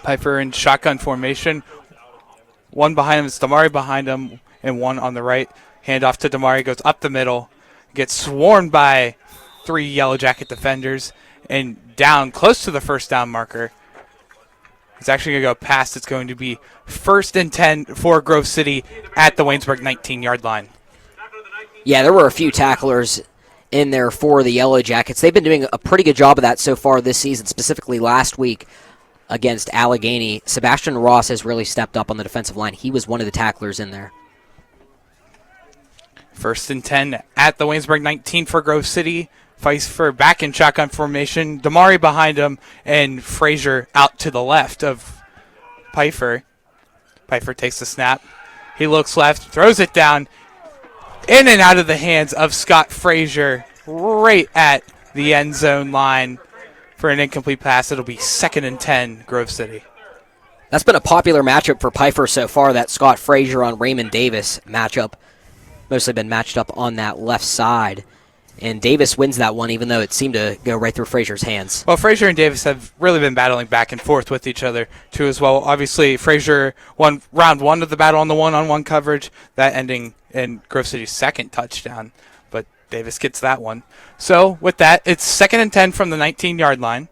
Pfeiffer in shotgun formation. One behind him is Damari behind him, and one on the right. Handoff to Damari, goes up the middle, gets swarmed by 3 Yellow Jacket defenders, and down close to the first down marker. He's actually going to go past. It's going to be 1st and 10 for Grove City at the Waynesburg 19-yard line. Yeah, there were a few tacklers in there for the Yellow Jackets. They've been doing a pretty good job of that so far this season, specifically last week against Allegheny. Sebastian Ross has really stepped up on the defensive line. He was one of the tacklers in there. 1st and 10 at the Waynesburg 19 for Grove City. Pfeiffer back in shotgun formation. Damari behind him, and Frazier out to the left of Pfeiffer. Pfeiffer takes the snap. He looks left, throws it down, in and out of the hands of Scott Frazier, right at the end zone line for an incomplete pass. It'll be 2nd and 10, Grove City. That's been a popular matchup for Pfeiffer so far, that Scott Frazier on Raymond Davis matchup. Mostly been matched up on that left side. And Davis wins that one, even though it seemed to go right through Frazier's hands. Well, Frazier and Davis have really been battling back and forth with each other, too, as well. Obviously, Frazier won round 1 of the battle on the one-on-one coverage, that ending in Grove City's 2nd touchdown. But Davis gets that one. So, with that, it's 2nd and 10 from the 19-yard line.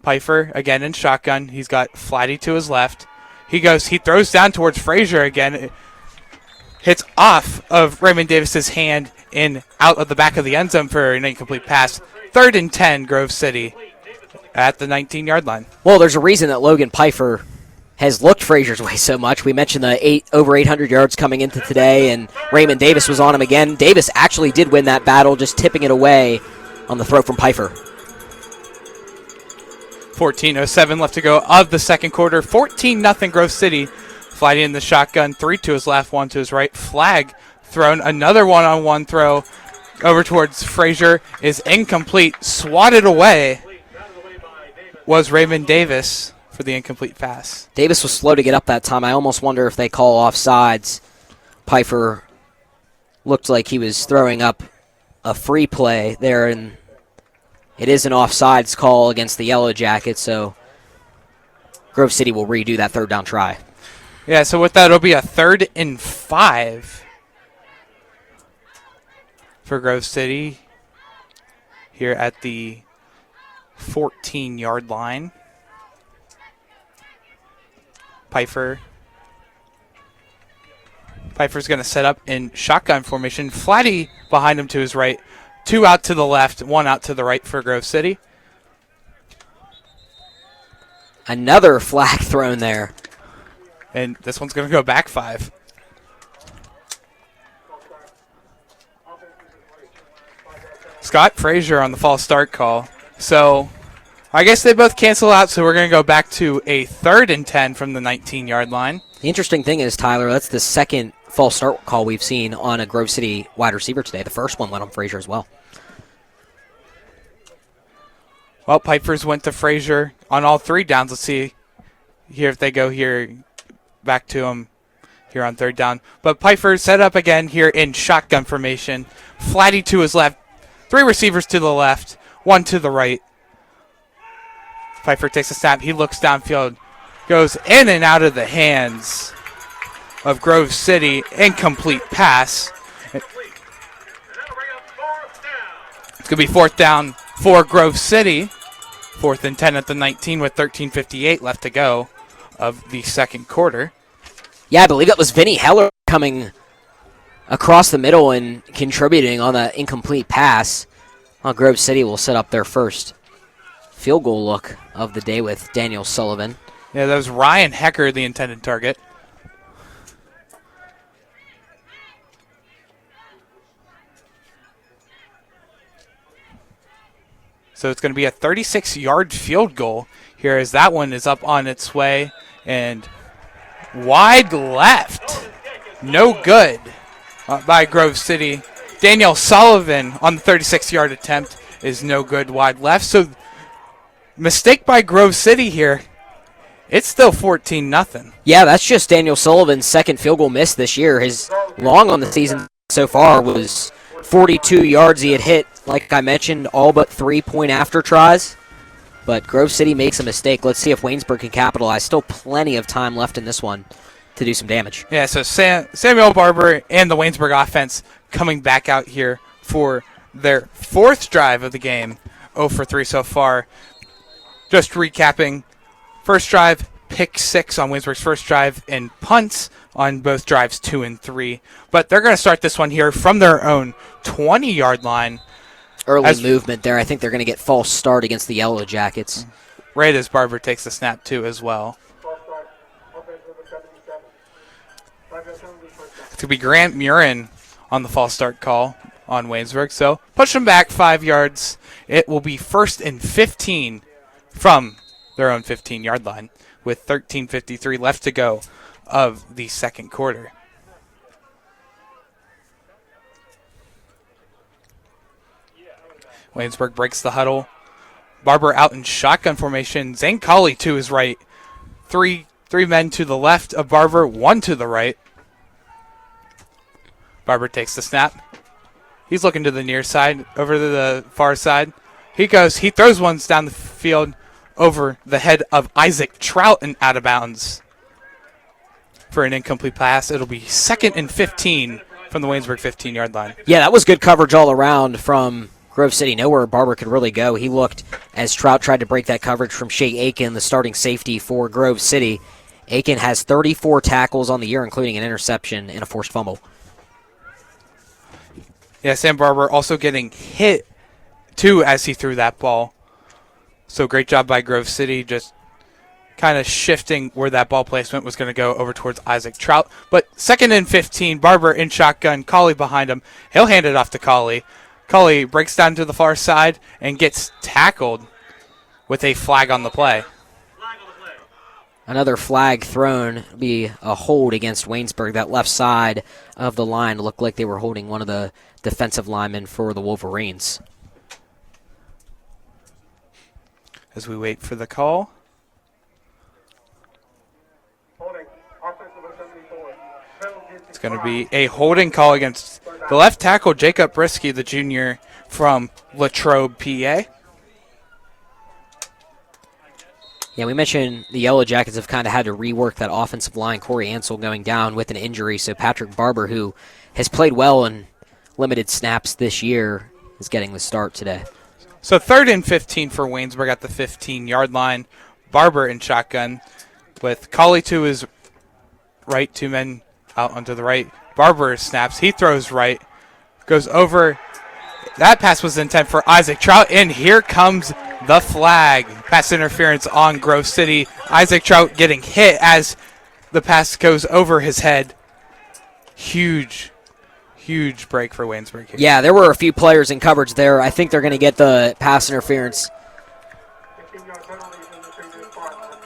Pfeiffer, again in shotgun. He's got Flatty to his left. He throws down towards Frazier again. It hits off of Raymond Davis's hand and out of the back of the end zone for an incomplete pass. 3rd and 10, Grove City at the 19-yard line. Well, there's a reason that Logan Pfeiffer has looked Frazier's way so much. We mentioned the over 800 yards coming into today, and Raymond Davis was on him again. Davis actually did win that battle, just tipping it away on the throw from Pfeiffer. 14:07 left to go of the second quarter. 14-0 Grove City. Flighty in the shotgun, 3 to his left, 1 to his right. Flag thrown, another one-on-one throw over towards Frazier is incomplete. Swatted away was Raymond Davis for the incomplete pass. Davis was slow to get up that time. I almost wonder if they call offsides. Pfeiffer looked like he was throwing up a free play there, and it is an offsides call against the Yellow Jackets, so Grove City will redo that 3rd down try. Yeah, so with that, it'll be a 3rd and 5 for Grove City here at the 14-yard line. Pfeiffer's going to set up in shotgun formation. Flatty behind him to his right. 2 out to the left, 1 out to the right for Grove City. Another flag thrown there. And this one's going to go back 5. Scott Frazier on the false start call. So I guess they both cancel out, so we're going to go back to a 3rd and 10 from the 19-yard line. The interesting thing is, Tyler, that's the second false start call we've seen on a Grove City wide receiver today. The first one went on Frazier as well. Well, Pfeiffer's went to Frazier on all 3 downs. Let's see here if they go here back to him here on 3rd down. But Pfeiffer set up again here in shotgun formation. Flatty to his left. 3 receivers to the left, 1 to the right. Pfeiffer takes a snap. He looks downfield. Goes in and out of the hands of Grove City. Incomplete pass. It's going to be 4th down for Grove City. 4th and 10 at the 19 with 13:58 left to go of the second quarter. Yeah, I believe that was Vinny Heller coming across the middle and contributing on that incomplete pass. Well, Grove City will set up their first field goal look of the day with Daniel Sullivan. Yeah, that was Ryan Hecker, the intended target. So it's going to be a 36-yard field goal here as that one is up on its way and wide left. No good by Grove City. Daniel Sullivan on the 36-yard attempt is no good wide left. So mistake by Grove City here. It's still 14-0. Yeah, that's just Daniel Sullivan's second field goal miss this year. His long on the season so far was 42 yards he had hit, like I mentioned, all but 3 point after tries. but Grove City makes a mistake. Let's see if Waynesburg can capitalize. Still plenty of time left in this one to do some damage. Yeah, so Samuel Barber and the Waynesburg offense coming back out here for their fourth drive of the game. 0 for 3 so far. Just recapping, first drive, pick 6 on Waynesburg's first drive, and punts on both drives 2 and 3. But they're going to start this one here from their own 20-yard line. Early movement there. I think they're going to get false start against the Yellow Jackets. Right as Barber takes the snap, too, as well. It's going to be Grant Murin on the false start call on Waynesburg. So push them back 5 yards. It will be 1st and 15 from their own 15-yard line with 13:53 left to go of the second quarter. Waynesburg breaks the huddle. Barber out in shotgun formation. Zane Colley to his right. Three men to the left of Barber, 1 to the right. Barber takes the snap. He's looking to the near side, over to the far side. He throws ones down the field over the head of Isaac Trout and out of bounds for an incomplete pass. It'll be 2nd and 15 from the Waynesburg 15-yard line. Yeah, that was good coverage all around from Grove City. Nowhere Barber could really go. He looked as Trout tried to break that coverage from Shea Aiken, the starting safety for Grove City. Aiken has 34 tackles on the year, including an interception and a forced fumble. Yeah, Sam Barber also getting hit, too, as he threw that ball. So great job by Grove City, just kind of shifting where that ball placement was going to go over towards Isaac Trout. But 2nd and 15, Barber in shotgun, Colley behind him. He'll hand it off to Colley. Colley breaks down to the far side and gets tackled with a flag on the play. Another flag thrown. It'll be a hold against Waynesburg. That left side of the line looked like they were holding one of the defensive linemen for the Wolverines. As we wait for the call. It's going to be a holding call against the left tackle, Jacob Brisky, the junior from Latrobe, PA. Yeah, we mentioned the Yellow Jackets have kind of had to rework that offensive line. Corey Ansel going down with an injury, so Patrick Barber, who has played well in limited snaps this year, is getting the start today. So 3rd and 15 for Waynesburg at the 15-yard line. Barber in shotgun with Colley to his right, 2 men out onto the right. Barber snaps. He throws right. Goes over. That pass was intent for Isaac Trout, and here comes the flag. Pass interference on Grove City. Isaac Trout getting hit as the pass goes over his head. Huge break for Waynesburg here. Yeah, there were a few players in coverage there. I think they're going to get the pass interference.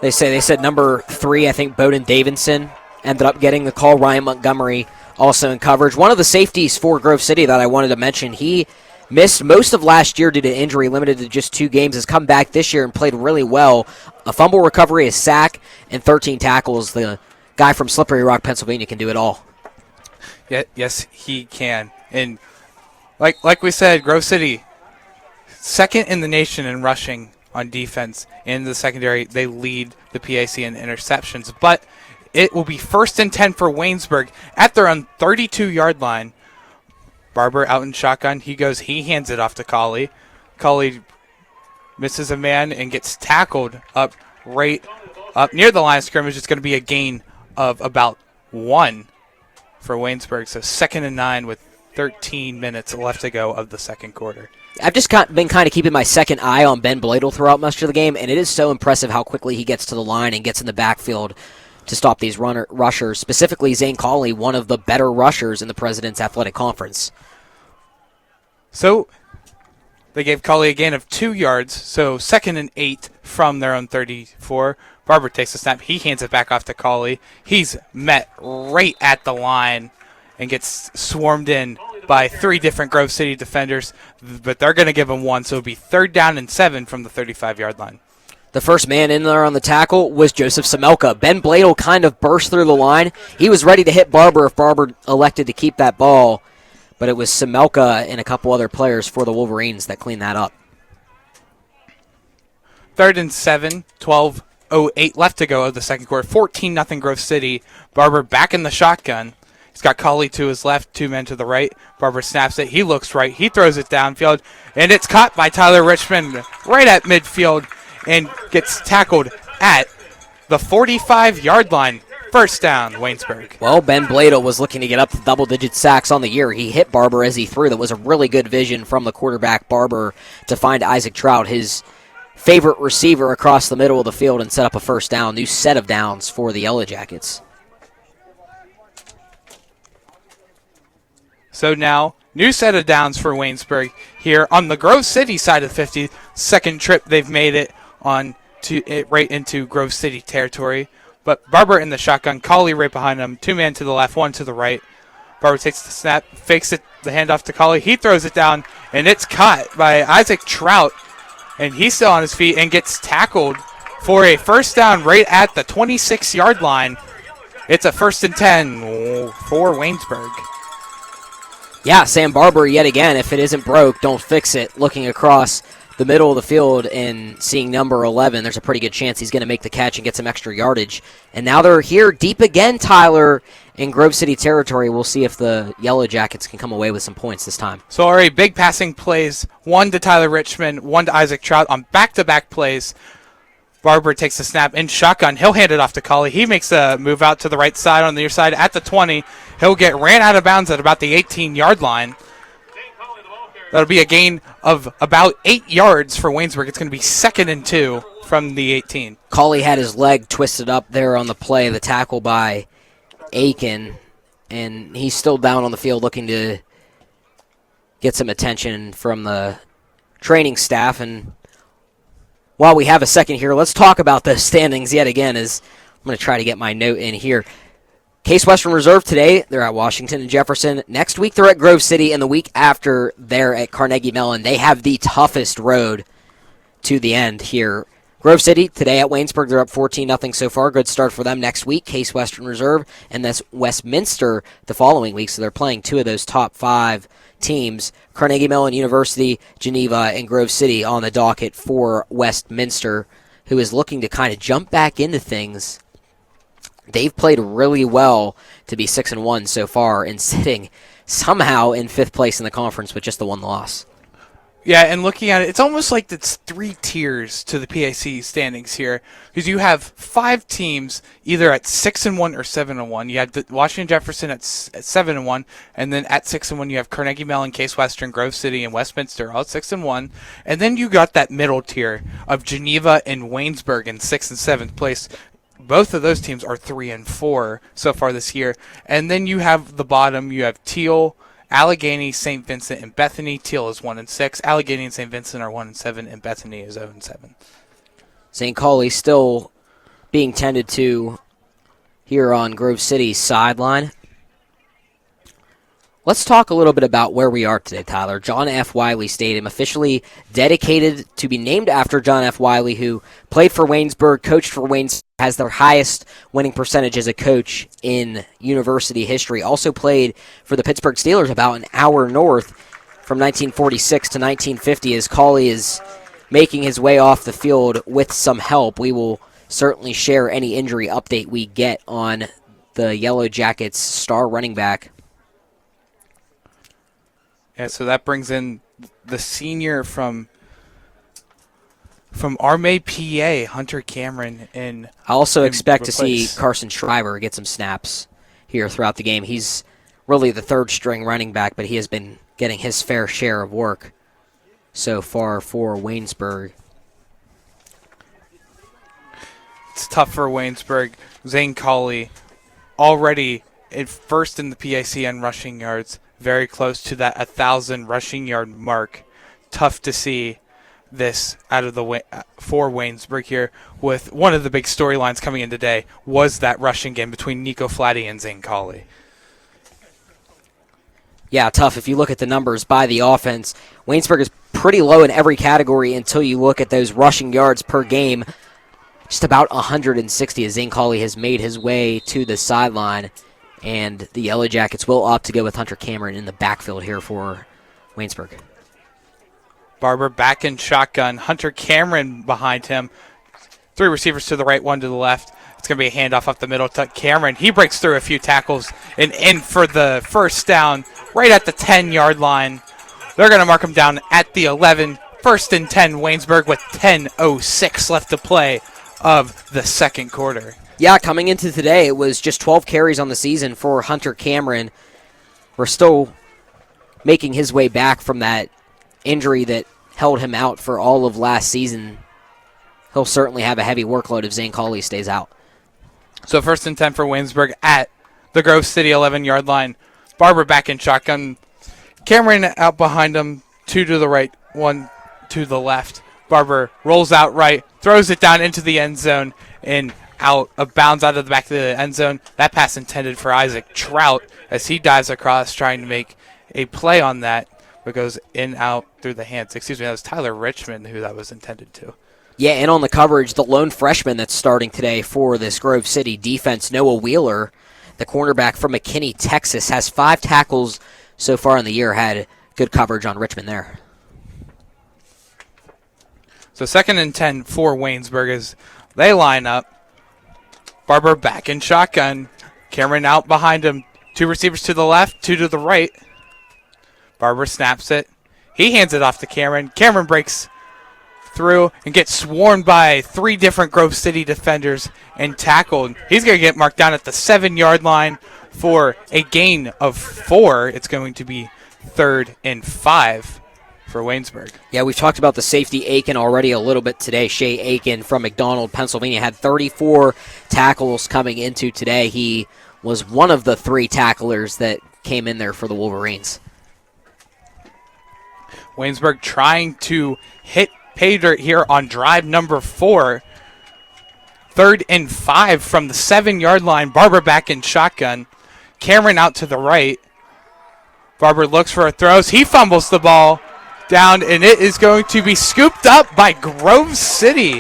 They said number 3, I think Bowden Davidson ended up getting the call. Ryan Montgomery also in coverage. One of the safeties for Grove City that I wanted to mention, he missed most of last year due to injury, limited to just 2 games, has come back this year and played really well. A fumble recovery, a sack, and 13 tackles. The guy from Slippery Rock, Pennsylvania can do it all. Yeah, yes, he can. And like we said, Grove City, 2nd in the nation in rushing on defense. In the secondary, they lead the PAC in interceptions. But it will be 1st and 10 for Waynesburg at their own 32-yard line. Barber out in shotgun. He hands it off to Colley. Colley misses a man and gets tackled up near the line of scrimmage. It's going to be a gain of about 1 for Waynesburg. So 2nd and 9 with 13 minutes left to go of the second quarter. I've just been kind of keeping my second eye on Ben Bladel throughout much of the game, and it is so impressive how quickly he gets to the line and gets in the backfield to stop these rushers, specifically Zane Colley, one of the better rushers in the President's Athletic Conference. So they gave Colley a gain of 2 yards, so 2nd and 8 from their own 34. Barber takes the snap. He hands it back off to Colley. He's met right at the line and gets swarmed in by 3 different Grove City defenders, but they're going to give him 1, so it'll be 3rd down and 7 from the 35-yard line. The first man in there on the tackle was Joseph Semelka. Ben Bladel kind of burst through the line. He was ready to hit Barber if Barber elected to keep that ball, but it was Semelka and a couple other players for the Wolverines that cleaned that up. 3rd and 7, 12:08 left to go of the second quarter. 14-0 Grove City. Barber back in the shotgun. He's got Colley to his left, 2 men to the right. Barber snaps it. He looks right. He throws it downfield, and it's caught by Tyler Richmond right at midfield and gets tackled at the 45-yard line. First down, Waynesburg. Well, Ben Bladel was looking to get up to double-digit sacks on the year. He hit Barber as he threw. That was a really good vision from the quarterback, Barber, to find Isaac Trout, his favorite receiver, across the middle of the field and set up a first down. New set of downs for the Yellow Jackets. So now, new set of downs for Waynesburg here on the Grove City side of the 50. Second trip they've made it on to it right into Grove City territory. But Barber in the shotgun, Colley right behind him, 2 men to the left, 1 to the right. Barber takes the snap, fakes it, the handoff to Colley. He throws it down, and it's caught by Isaac Trout. And he's still on his feet and gets tackled for a first down right at the 26-yard line. It's a 1st and 10 for Waynesburg. Yeah, Sam Barber, yet again, if it isn't broke, don't fix it. Looking across the middle of the field and seeing number 11, there's a pretty good chance he's going to make the catch and get some extra yardage. And now they're here deep again, Tyler, in Grove City territory. We'll see if the Yellow Jackets can come away with some points this time. So already big passing plays, 1 to Tyler Richmond, 1 to Isaac Trout on back-to-back plays. Barber takes the snap in shotgun. He'll hand it off to Colley. He makes a move out to the right side on the near side at the 20. He'll get ran out of bounds at about the 18-yard line. That'll be a gain of about 8 yards for Waynesburg. It's going to be 2nd and 2 from the 18. Colley had his leg twisted up there on the play, the tackle by Aiken, and he's still down on the field looking to get some attention from the training staff. And while we have a second here, let's talk about the standings yet again, as I'm going to try to get my note in here. Case Western Reserve today, they're at Washington and Jefferson. Next week, they're at Grove City, and the week after, they're at Carnegie Mellon. They have the toughest road to the end here. Grove City today at Waynesburg, they're up 14-0 so far. Good start for them next week. Case Western Reserve, and that's Westminster the following week, so they're playing 2 of those top 5 teams. Carnegie Mellon University, Geneva, and Grove City on the docket for Westminster, who is looking to kind of jump back into things. They've played really well to be 6-1 so far and sitting somehow in 5th place in the conference with just the 1 loss. Yeah, and looking at it, it's almost like it's 3 tiers to the PAC standings here, because you have 5 teams either at 6-1 or 7-1. You have the Washington Jefferson at 7-1, and then at 6-1 you have Carnegie Mellon, Case Western, Grove City, and Westminster all at 6-1, and then you got that middle tier of Geneva and Waynesburg in 6th and 7th place. Both of those teams are 3-4 so far this year, and then you have the bottom. You have Teal, Allegheny, St. Vincent, and Bethany. Teal is 1-6. Allegheny and St. Vincent are 1-7, and Bethany is 0-7. St. Colley still being tended to here on Grove City's sideline. Let's talk a little bit about where we are today, Tyler. John F. Wiley Stadium, officially dedicated to be named after John F. Wiley, who played for Waynesburg, coached for Waynesburg, has their highest winning percentage as a coach in university history. Also played for the Pittsburgh Steelers about an hour north from 1946 to 1950 as Colley is making his way off the field with some help. We will certainly share any injury update we get on the Yellow Jackets' star running back. Yeah, so that brings in the senior from Arme, PA, Hunter Cameron. And I also expect to replace. see Carson Schreiber get some snaps here throughout the game. He's really the 3rd-string running back, but he has been getting his fair share of work so far for Waynesburg. It's tough for Waynesburg. Zane Colley already at first in the PAC on rushing yards, very close to that 1,000 rushing yard mark. Tough to see this out of the for Waynesburg here, with one of the big storylines coming in today was that rushing game between Nico Flatty and Zane Colley. Yeah, tough. If you look at the numbers by the offense, Waynesburg is pretty low in every category until you look at those rushing yards per game. Just about 160 as Zane Colley has made his way to the sideline. And the Yellow Jackets will opt to go with Hunter Cameron in the backfield here for Waynesburg. Barber back in shotgun. Hunter Cameron behind him. 3 receivers to the right, 1 to the left. It's going to be a handoff up the middle to Cameron. He breaks through a few tackles and in for the first down right at the 10-yard line. They're going to mark him down at the 11. 1st and 10, Waynesburg with 10:06 left to play of the second quarter. Yeah, coming into today, it was just 12 carries on the season for Hunter Cameron. We're still making his way back from that injury that held him out for all of last season. He'll certainly have a heavy workload if Zane Cawley stays out. So 1st and 10 for Waynesburg at the Grove City 11-yard line. Barber back in shotgun. Cameron out behind him, 2 to the right, 1 to the left. Barber rolls out right, throws it down into the end zone, and out of bounds out of the back of the end zone. That pass intended for Isaac Trout as he dives across trying to make a play on that, but goes in, out through the hands. Excuse me, that was Tyler Richmond who that was intended to. Yeah, and on the coverage, the lone freshman that's starting today for this Grove City defense, Noah Wheeler, the cornerback from McKinney, Texas, has 5 tackles so far in the year. Had good coverage on Richmond there. So 2nd and 10 for Waynesburg as they line up. Barber back in shotgun. Cameron out behind him. 2 receivers to the left, 2 to the right. Barber snaps it. He hands it off to Cameron. Cameron breaks through and gets swarmed by 3 different Grove City defenders and tackled. He's going to get marked down at the 7-yard line for a gain of 4. It's going to be 3rd and 5 for Waynesburg. Yeah, we've talked about the safety Aiken already a little bit today. Shea Aiken from McDonald, Pennsylvania, had 34 tackles coming into today. He was one of the 3 tacklers that came in there for the Wolverines. Waynesburg trying to hit pay dirt here on drive number 4. 3rd and 5 from the 7-yard line. Barber back in shotgun. Cameron out to the right. Barber looks for a throw. He fumbles the ball down, and it is going to be scooped up by Grove City.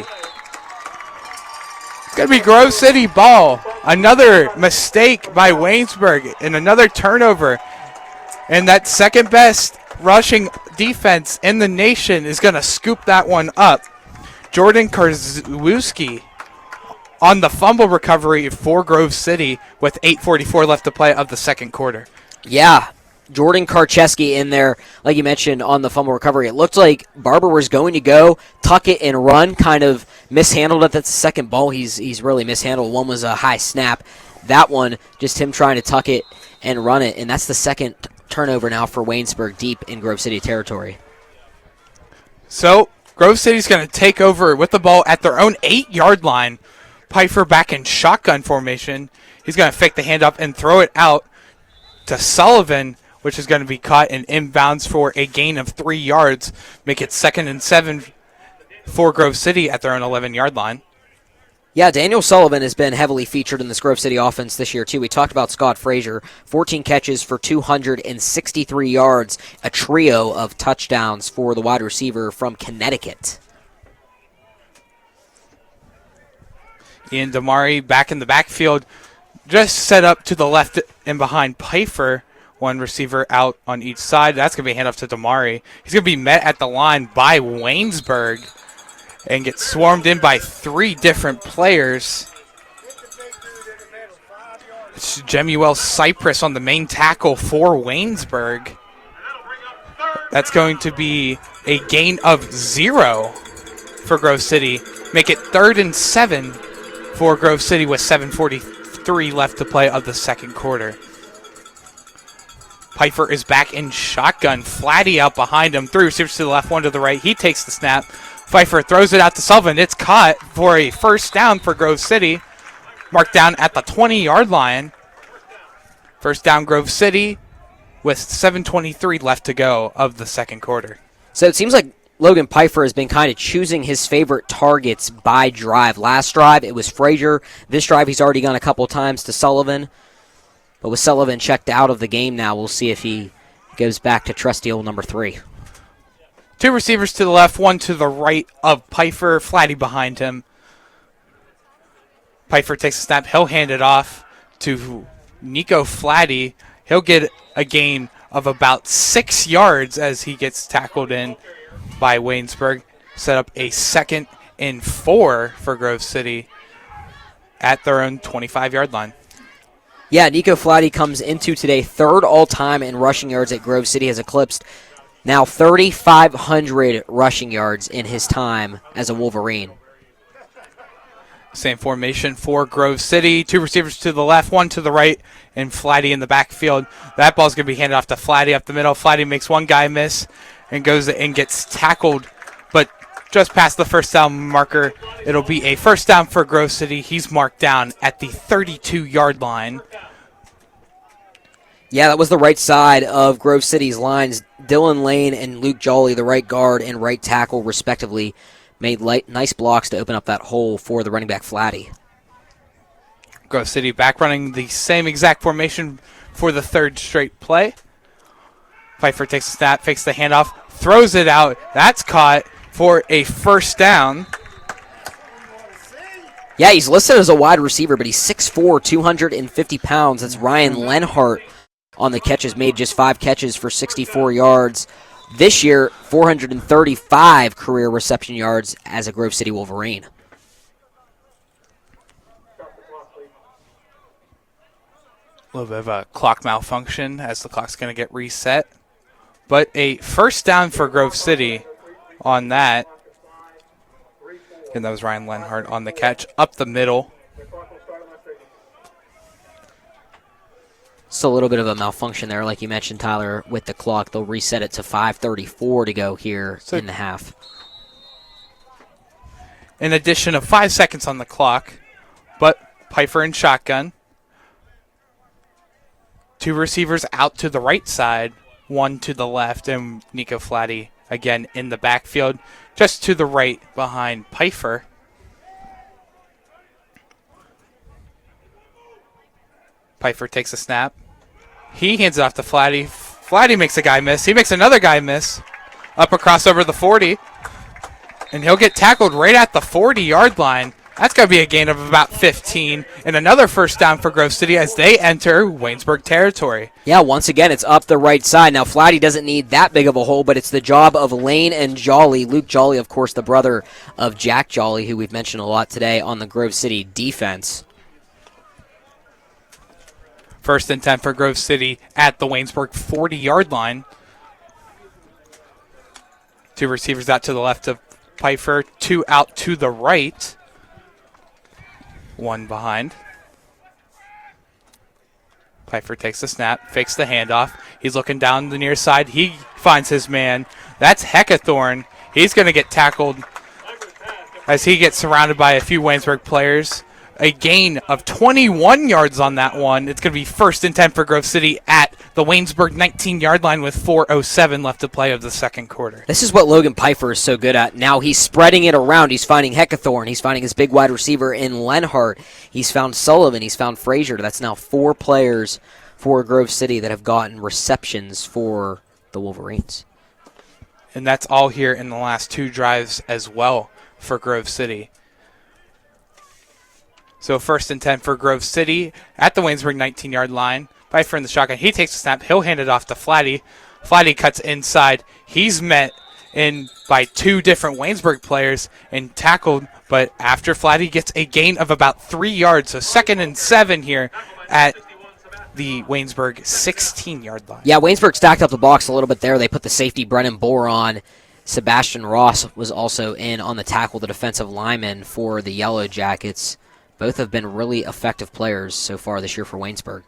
It's going to be Grove City ball. Another mistake by Waynesburg and another turnover. And that second best rushing defense in the nation is going to scoop that one up. Jordan Karzewski on the fumble recovery for Grove City with 8:44 left to play of the second quarter. Yeah, Jordan Karcheski in there, like you mentioned, on the fumble recovery. It looked like Barber was going to go, tuck it, and run, kind of mishandled it. That's the second ball he's really mishandled. One was a high snap. That one, just him trying to tuck it and run it, and that's the second turnover now for Waynesburg deep in Grove City territory. So Grove City's going to take over with the ball at their own 8-yard line. Pfeiffer back in shotgun formation. He's going to fake the handoff and throw it out to Sullivan, which is going to be caught in inbounds for a gain of 3 yards. Make it 2nd and 7 for Grove City at their own 11-yard line. Yeah, Daniel Sullivan has been heavily featured in this Grove City offense this year, too. We talked about Scott Frazier, 14 catches for 263 yards, a trio of touchdowns for the wide receiver from Connecticut. Ian Damari back in the backfield, just set up to the left and behind Pfeiffer. One receiver out on each side. That's going to be a handoff to Damari. He's going to be met at the line by Waynesburg and get swarmed in by 3 different players. It's Jemuel Cypress on the main tackle for Waynesburg. That's going to be a gain of 0 for Grove City. Make it 3rd and 7 for Grove City with 7:43 left to play of the second quarter. Pfeiffer is back in shotgun. Flatty out behind him. 3 receivers to the left, 1 to the right. He takes the snap. Pfeiffer throws it out to Sullivan. It's caught for a first down for Grove City. Marked down at the 20-yard line. First down Grove City with 7:23 left to go of the second quarter. So it seems like Logan Pfeiffer has been kind of choosing his favorite targets by drive. Last drive, it was Frazier. This drive, he's already gone a couple times to Sullivan. But with Sullivan checked out of the game now, we'll see if he goes back to trusty old number 3. 2 receivers to the left, 1 to the right of Pfeiffer. Flatty behind him. Pfeiffer takes a snap. He'll hand it off to Nico Flatty. He'll get a gain of about 6 yards as he gets tackled in by Waynesburg. Set up a 2nd and 4 for Grove City at their own 25-yard line. Yeah, Nico Flatty comes into today 3rd all-time in rushing yards at Grove City, has eclipsed now 3,500 rushing yards in his time as a Wolverine. Same formation for Grove City. 2 receivers to the left, 1 to the right, and Flatty in the backfield. That ball's going to be handed off to Flatty up the middle. Flatty makes one guy miss and goes and gets tackled, but just past the first down marker. It'll be a first down for Grove City. He's marked down at the 32-yard line. Yeah, that was the right side of Grove City's lines. Dylan Lane and Luke Jolly, the right guard and right tackle, respectively, made nice blocks to open up that hole for the running back Flatty. Grove City back running the same exact formation for the 3rd straight play. Pfeiffer takes a snap, fakes the handoff, throws it out. That's caught for a first down. Yeah, he's listed as a wide receiver, but he's 6'4", 250 pounds. That's Ryan Lenhart on the catches, made just 5 catches for 64 yards. This year, 435 career reception yards as a Grove City Wolverine. A little bit of a clock malfunction as the clock's going to get reset. But a first down for Grove City on that. And that was Ryan Lenhart on the catch up the middle. Just a little bit of a malfunction there, like you mentioned, Tyler, with the clock. They'll reset it to 5:34 to go here in the half. An addition of 5 seconds on the clock, but Pfeiffer in shotgun. 2 receivers out to the right side, 1 to the left, and Nico Flatty again in the backfield, just to the right behind Pfeiffer. Pfeiffer takes a snap. He hands it off to Flatty. Flatty makes a guy miss. He makes another guy miss. Up across over the 40. And he'll get tackled right at the 40-yard line. That's going to be a gain of about 15. And another first down for Grove City as they enter Waynesburg territory. Yeah, once again, it's up the right side. Now, Flatty doesn't need that big of a hole, but it's the job of Lane and Jolly. Luke Jolly, of course, the brother of Jack Jolly, who we've mentioned a lot today on the Grove City defense. First and 10 for Grove City at the Waynesburg 40-yard line. 2 receivers out to the left of Pfeiffer, 2 out to the right. 1 behind. Pfeiffer takes the snap, fakes the handoff. He's looking down the near side. He finds his man. That's Heckathorn. He's going to get tackled as he gets surrounded by a few Waynesburg players. A gain of 21 yards on that one. It's going to be first and 10 for Grove City at the Waynesburg 19-yard line with 4:07 left to play of the second quarter. This is what Logan Pfeiffer is so good at. Now he's spreading it around. He's finding Heckathorn. He's finding his big wide receiver in Lenhart. He's found Sullivan. He's found Frazier. That's now 4 players for Grove City that have gotten receptions for the Wolverines. And that's all here in the last 2 drives as well for Grove City. So first and 10 for Grove City at the Waynesburg 19-yard line. Pfeiffer in the shotgun. He takes the snap. He'll hand it off to Flatty. Flatty cuts inside. He's met in by 2 different Waynesburg players and tackled. But after Flatty gets a gain of about 3 yards, so second and 7 here at the Waynesburg 16-yard line. Yeah, Waynesburg stacked up the box a little bit there. They put the safety Brennan Bohr on. Sebastian Ross was also in on the tackle, the defensive lineman for the Yellow Jackets. Both have been really effective players so far this year for Waynesburg.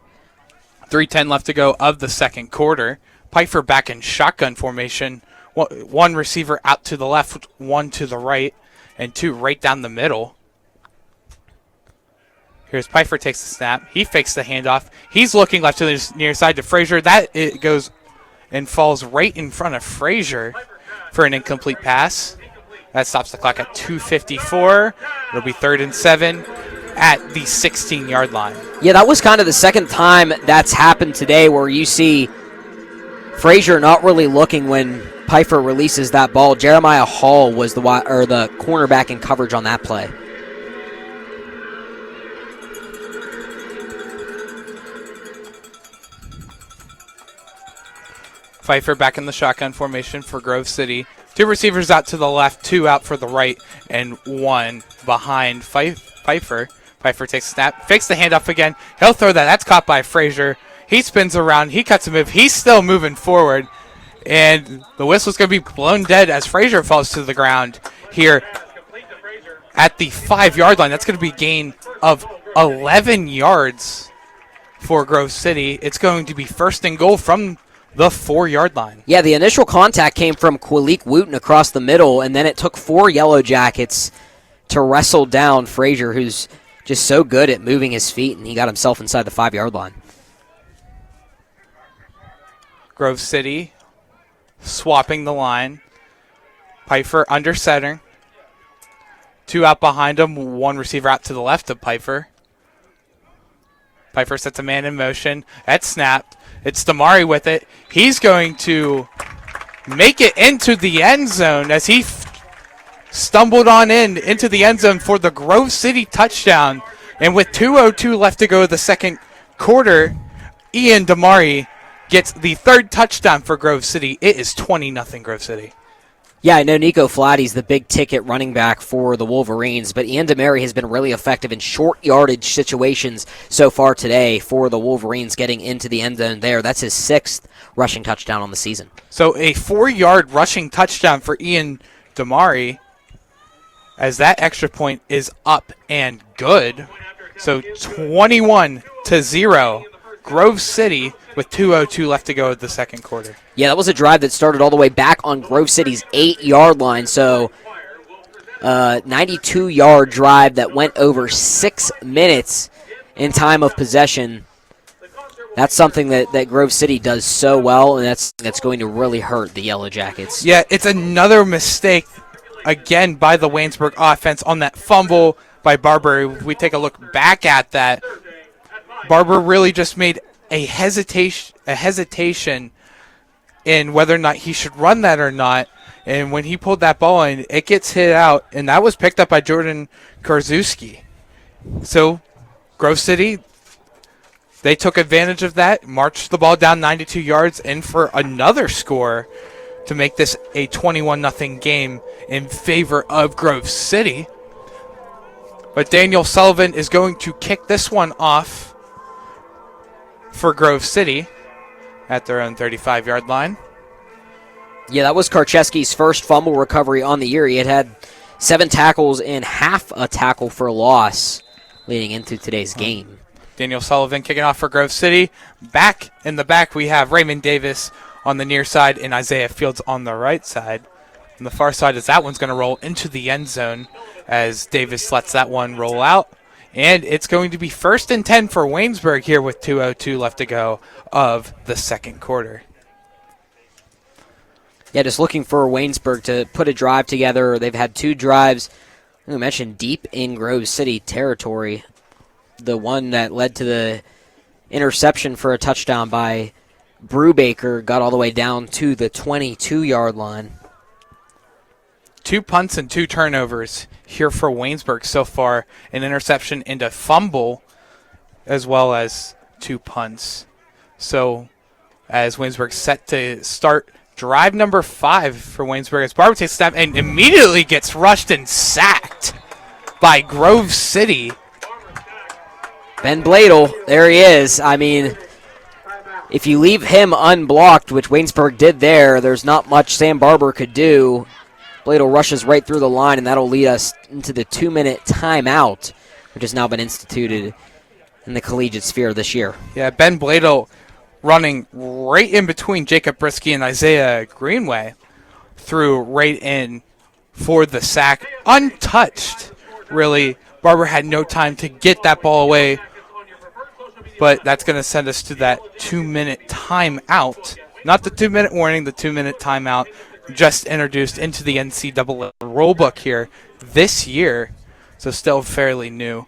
3:10 left to go of the second quarter. Pfeiffer back in shotgun formation. 1 receiver out to the left, 1 to the right, and 2 right down the middle. Here's Pfeiffer takes the snap. He fakes the handoff. He's looking left to the near side to Frazier. That it goes and falls right in front of Frazier for an incomplete pass. That stops the clock at 2:54. It'll be 3rd and 7 at the 16-yard line. Yeah, that was kind of the second time that's happened today where you see Frazier not really looking when Pfeiffer releases that ball. Jeremiah Hall was the cornerback in coverage on that play. Pfeiffer back in the shotgun formation for Grove City. Two receivers out to the left, two out for the right, and one behind Pfeiffer. Pfeiffer takes a snap, fakes the handoff again. He'll throw that. That's caught by Frazier. He spins around. He cuts a move. He's still moving forward. And the whistle's going to be blown dead as Frazier falls to the ground here at the 5-yard line. That's going to be a gain of 11 yards for Grove City. It's going to be first and goal from the 4-yard line. Yeah, the initial contact came from Kwalik Wooten across the middle, and then it took 4 Yellow Jackets to wrestle down Frazier, who's just so good at moving his feet, and he got himself inside the 5-yard line. Grove City swapping the line. Pfeiffer under center. Two out behind him, one receiver out to the left of Pfeiffer. Pfeiffer sets a man in motion. That's snapped. It's Damari with it. He's going to make it into the end zone as he stumbled on into the end zone for the Grove City touchdown. And with 2:02 left to go in the second quarter, Ian Damari gets the third touchdown for Grove City. It is 20-0 Grove City. Yeah, I know Nico Flatty's the big ticket running back for the Wolverines, but Ian Damari has been really effective in short yardage situations so far today for the Wolverines, getting into the end zone there. That's his 6th rushing touchdown on the season. So a 4-yard rushing touchdown for Ian Damari, as that extra point is up and good. So 21-0, Grove City with 2:02 left to go in the second quarter. Yeah, that was a drive that started all the way back on Grove City's 8-yard line. So 92-yard drive that went over 6 minutes in time of possession. That's something that Grove City does so well, and that's going to really hurt the Yellow Jackets. Yeah, it's another mistake, again, by the Waynesburg offense on that fumble by Barber. If we take a look back at that, Barber really just made a hesitation in whether or not he should run that or not. And when he pulled that ball in, it gets hit out, and that was picked up by Jordan Korzewski. So Grove City, they took advantage of that, marched the ball down 92 yards in for another score to make this a 21-0 game in favor of Grove City. But Daniel Sullivan is going to kick this one off for Grove City at their own 35-yard line. Yeah, that was Karcheski's first fumble recovery on the year. He had 7 tackles and half a tackle for loss leading into today's game. Daniel Sullivan kicking off for Grove City. Back in the back, we have Raymond Davis on the near side and Isaiah Fields on the right side. On the far side, as that one's going to roll into the end zone as Davis lets that one roll out. And it's going to be 1st and 10 for Waynesburg here with 2:02 left to go of the second quarter. Yeah, just looking for Waynesburg to put a drive together. They've had 2 drives, I mentioned, deep in Grove City territory. The one that led to the interception for a touchdown by Brubaker got all the way down to the 22-yard line. 2 punts and 2 turnovers here for Waynesburg so far. An interception and a fumble, as well as 2 punts. So as Waynesburg set to start drive number 5 for Waynesburg, as Barber takes a snap and immediately gets rushed and sacked by Grove City. Ben Bladel, there he is. I mean, if you leave him unblocked, which Waynesburg did there, there's not much Sam Barber could do. Bladel rushes right through the line, and that'll lead us into the 2-minute timeout, which has now been instituted in the collegiate sphere this year. Yeah, Ben Bladel running right in between Jacob Brisky and Isaiah Greenway, threw right in for the sack. Untouched, really. Barber had no time to get that ball away, but that's going to send us to that 2-minute timeout. Not the 2-minute warning, the 2-minute timeout. Just introduced into the NCAA rulebook here this year, so still fairly new.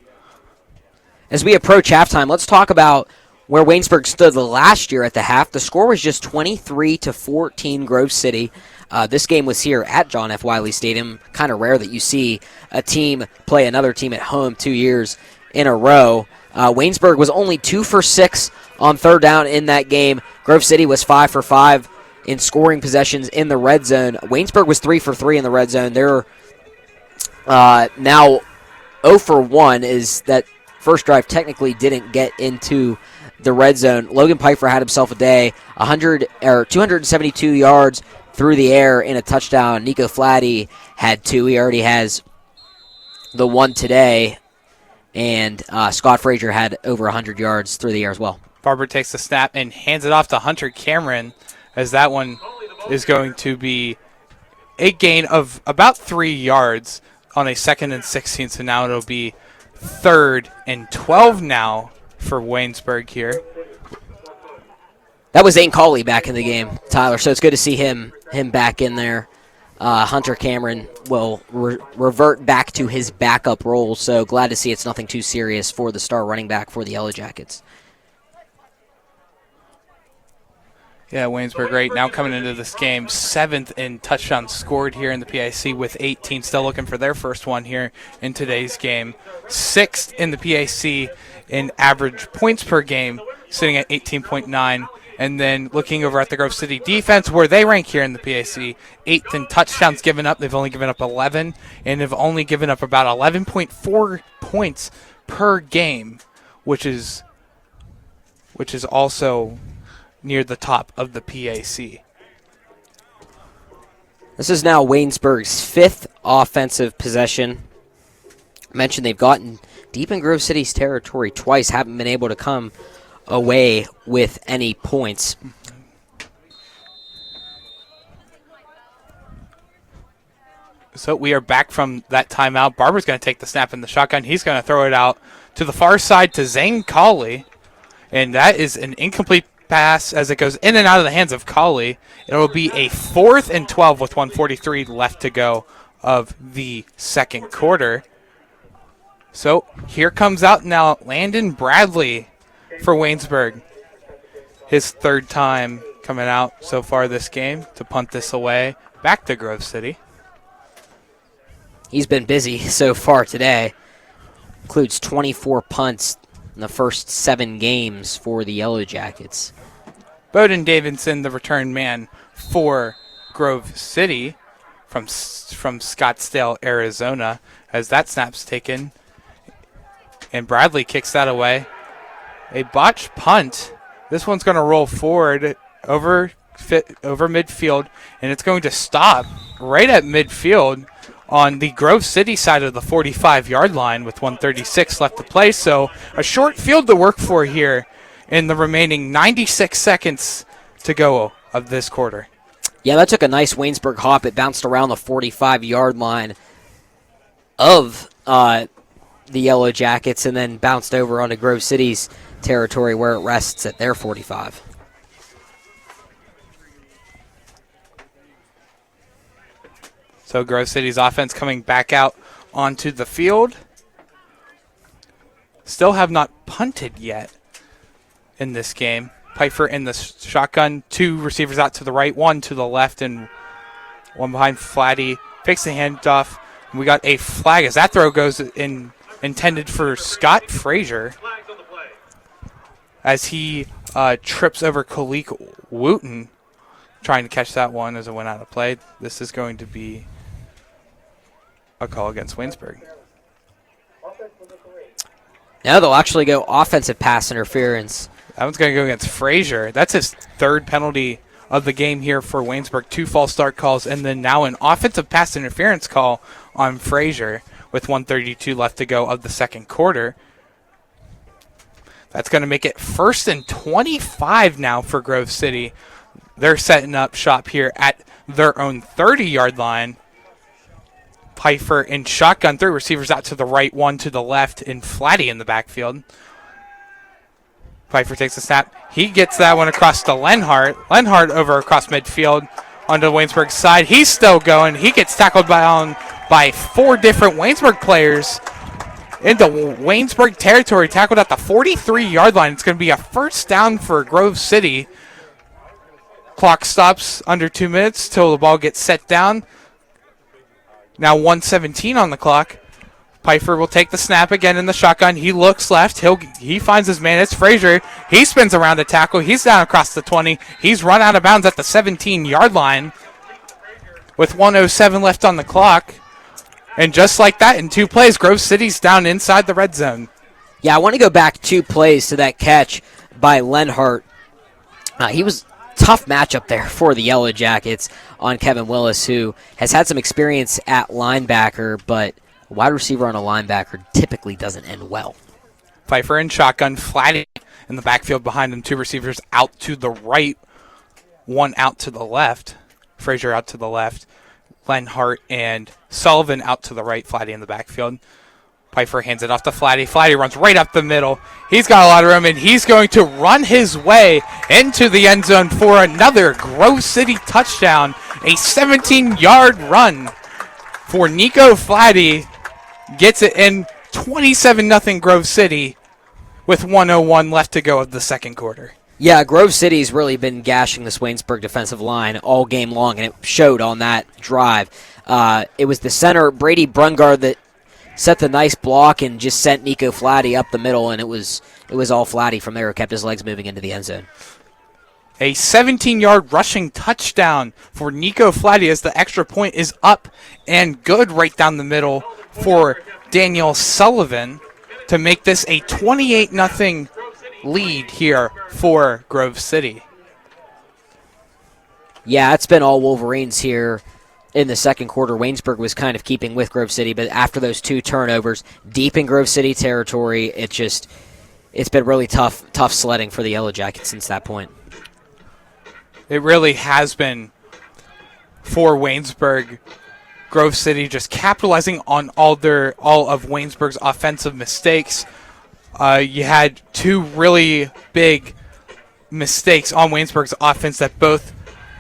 As we approach halftime, let's talk about where Waynesburg stood last year at the half. The score was just 23-14 Grove City. This game was here at John F. Wiley Stadium. Kind of rare that you see a team play another team at home 2 years in a row. Waynesburg was only 2 for 6 on third down in that game. Grove City was 5 for 5 in scoring possessions in the red zone. Waynesburg was 3 for 3 in the red zone. They're now 0 for 1, is that first drive technically didn't get into the red zone. Logan Pfeiffer had himself a day, 272 yards through the air in a touchdown. Nico Flatty had 2. He already has the one today. And Scott Frazier had over 100 yards through the air as well. Barber takes the snap and hands it off to Hunter Cameron, as that one is going to be a gain of about 3 yards on a 2nd and 16. So now it'll be 3rd and 12 now for Waynesburg here. That was Zane Cawley back in the game, Tyler, so it's good to see him back in there. Hunter Cameron will revert back to his backup role, so glad to see it's nothing too serious for the star running back for the Yellow Jackets. Yeah, Waynesburg right now coming into this game, 7th in touchdowns scored here in the PIC with 18, still looking for their first one here in today's game. 6th in the PIC in average points per game, sitting at 18.9. And then looking over at the Grove City defense, where they rank here in the PIC, 8th in touchdowns given up. They've only given up 11, and have only given up about 11.4 points per game, which is also near the top of the PAC. This is now Waynesburg's 5th offensive possession. I mentioned they've gotten deep in Grove City's territory twice, haven't been able to come away with any points. So we are back from that timeout. Barber's going to take the snap in the shotgun. He's going to throw it out to the far side to Zane Cawley, and that is an incomplete pass as it goes in and out of the hands of Cawley. It will be a 4th and 12 with 1:43 left to go of the second quarter. So here comes out now Landon Bradley for Waynesburg. His 3rd time coming out so far this game to punt this away back to Grove City. He's been busy so far today. Includes 24 punts in the first 7 games for the Yellow Jackets. Bowden Davidson, the return man for Grove City from Scottsdale, Arizona, as that snap's taken. And Bradley kicks that away. A botched punt. This one's going to roll forward over midfield, and it's going to stop right at midfield on the Grove City side of the 45-yard line with 1:36 left to play. So a short field to work for here in the remaining 96 seconds to go of this quarter. Yeah, that took a nice Waynesburg hop. It bounced around the 45-yard line of the Yellow Jackets and then bounced over onto Grove City's territory where it rests at their 45. So Grove City's offense coming back out onto the field. Still have not punted yet in this game. Pfeiffer in the shotgun. 2 receivers out to the right, 1 to the left, and 1 behind Flatty. Fakes the handoff. We got a flag as that throw goes in, intended for Scott Frazier, as he trips over Khalik Wooten, trying to catch that one as it went out of play. This is going to be a call against Waynesburg. Now they'll actually go offensive pass interference. That one's going to go against Frazier. That's his 3rd penalty of the game here for Waynesburg. 2 false start calls, and then now an offensive pass interference call on Frazier with 1:32 left to go of the second quarter. That's going to make it 1st and 25 now for Grove City. They're setting up shop here at their own 30-yard line. Pfeiffer in shotgun, 3 receivers out to the right, 1 to the left, and Flatty in the backfield. Pfeiffer takes a snap. He gets that one across to Lenhart. Lenhart over across midfield onto Waynesburg's side. He's still going. He gets tackled by 4 different Waynesburg players into Waynesburg territory, tackled at the 43-yard line. It's going to be a first down for Grove City. Clock stops under 2 minutes till the ball gets set down. Now 1:17 on the clock. Pfeiffer will take the snap again in the shotgun. He looks left. He finds his man. It's Frazier. He spins around to tackle. He's down across the 20. He's run out of bounds at the 17-yard line with 1:07 left on the clock. And just like that, in 2 plays, Grove City's down inside the red zone. Yeah, I want to go back 2 plays to that catch by Lenhart. He was tough matchup there for the Yellow Jackets on Kevin Willis, who has had some experience at linebacker, but a wide receiver on a linebacker typically doesn't end well. Pfeiffer in shotgun, Flatty in the backfield behind him. 2 receivers out to the right, 1 out to the left. Frazier out to the left. Lenhart and Sullivan out to the right. Flatty in the backfield. Pfeiffer hands it off to Flatty. Flatty runs right up the middle. He's got a lot of room, and he's going to run his way into the end zone for another Grove City touchdown. A 17-yard run for Nico Flatty. Gets it in 27-0 Grove City with 1:01 left to go of the second quarter. Yeah, Grove City's really been gashing this Waynesburg defensive line all game long, and it showed on that drive. It was the center, Brady Brungard, that set the nice block and just sent Nico Flatty up the middle, and it was all Flatty from there who kept his legs moving into the end zone. A 17-yard rushing touchdown for Nico Flatty as the extra point is up and good right down the middle for Daniel Sullivan to make this a 28-0 lead here for Grove City. Yeah, it's been all Wolverines here in the second quarter. Waynesburg was kind of keeping with Grove City, but after those 2 turnovers, deep in Grove City territory, it's been really tough sledding for the Yellow Jackets since that point. It really has been for Waynesburg. Grove City just capitalizing on all of Waynesburg's offensive mistakes. You had 2 really big mistakes on Waynesburg's offense that both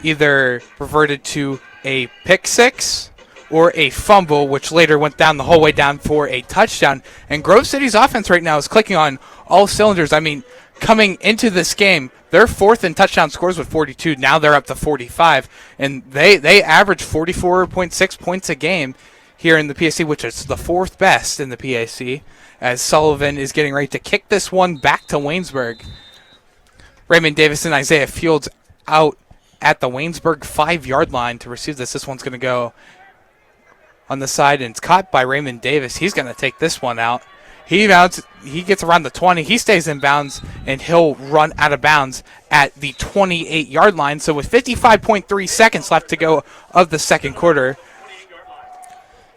either reverted to a pick six or a fumble, which later went down the whole way down for a touchdown. And Grove City's offense right now is clicking on all cylinders. I mean, coming into this game, they're 4th in touchdown scores with 42. Now they're up to 45, and they average 44.6 points a game here in the PAC, which is the 4th best in the PAC, as Sullivan is getting ready to kick this one back to Waynesburg. Raymond Davis and Isaiah Fields out at the Waynesburg 5-yard line to receive this. This one's going to go on the side, and it's caught by Raymond Davis. He's going to take this one out. He gets around the 20. He stays in bounds, and he'll run out of bounds at the 28-yard line. So with 55.3 seconds left to go of the second quarter,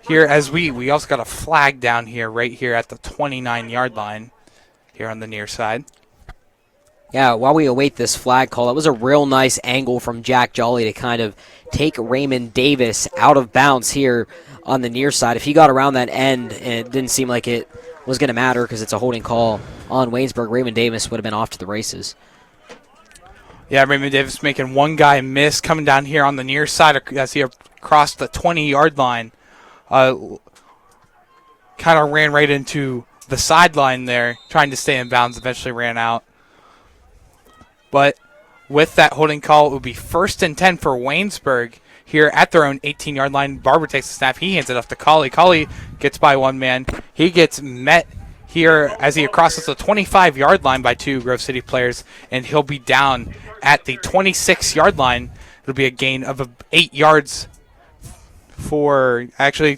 here as we also got a flag down here, right here at the 29-yard line here on the near side. Yeah, while we await this flag call, that was a real nice angle from Jack Jolly to kind of take Raymond Davis out of bounds here on the near side. If he got around that end, and it didn't seem like it was going to matter because it's a holding call on Waynesburg, Raymond Davis would have been off to the races. Yeah, Raymond Davis making one guy miss coming down here on the near side as he crossed the 20-yard line. Kind of ran right into the sideline there, trying to stay in bounds, eventually ran out. But with that holding call, it would be 1st and 10 for Waynesburg here at their own 18-yard line. Barber takes the snap. He hands it off to Colley. Colley gets by one man. He gets met here as he crosses the 25-yard line by 2 Grove City players, and he'll be down at the 26-yard line. It'll be a gain of 8 yards for actually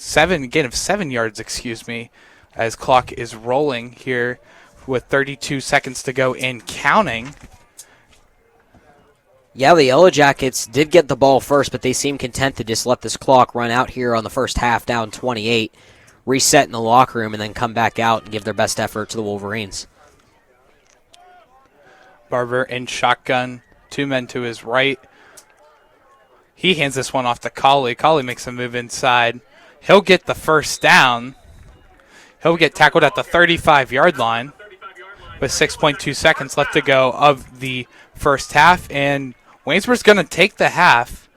gain of 7 yards, as clock is rolling here with 32 seconds to go and counting. Yeah, the Yellow Jackets did get the ball first, but they seem content to just let this clock run out here on the first half, down 28, reset in the locker room, and then come back out and give their best effort to the Wolverines. Barber in shotgun, 2 men to his right. He hands this one off to Colley. Colley makes a move inside. He'll get the first down. He'll get tackled at the 35-yard line with 6.2 seconds left to go of the first half, and Waynesburg's going to take the half.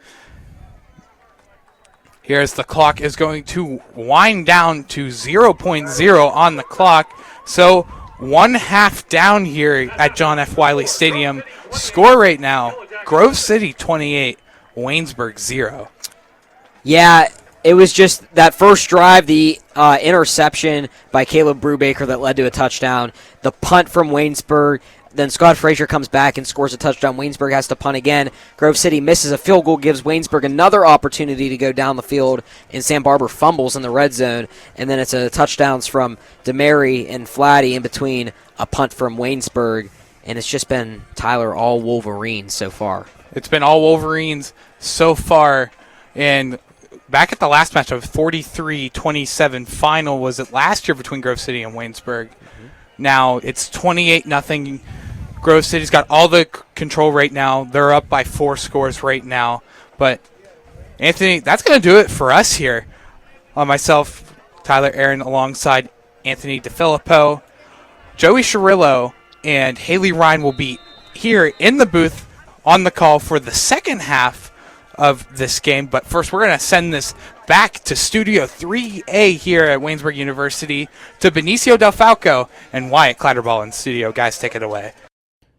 Here's the clock is going to wind down to 0.0 on the clock. So 1 half down here at John F. Wiley Stadium. Score right now, Grove City 28, Waynesburg 0. Yeah, It was just that first drive, the interception by Caleb Brubaker that led to a touchdown, the punt from Waynesburg, then Scott Frazier comes back and scores a touchdown. Waynesburg has to punt again. Grove City misses a field goal, gives Waynesburg another opportunity to go down the field, and Sam Barber fumbles in the red zone. And then it's a touchdowns from DeMary and Flatty in between a punt from Waynesburg. And it's just been, Tyler, all Wolverines so far. It's been all Wolverines so far. And back at the last matchup, 43-27 final, was it last year between Grove City and Waynesburg? Mm-hmm. Now it's 28-0. Grove City's got all the control right now. They're up by 4 scores right now. But, Anthony, that's going to do it for us here. Myself, Tyler Aaron, alongside Anthony DeFilippo, Joey Cirillo, and Haley Ryan will be here in the booth on the call for the second half of this game. But first, we're going to send this back to Studio 3A here at Waynesburg University to Benicio Del Falco and Wyatt Clatterball in studio. Guys, take it away.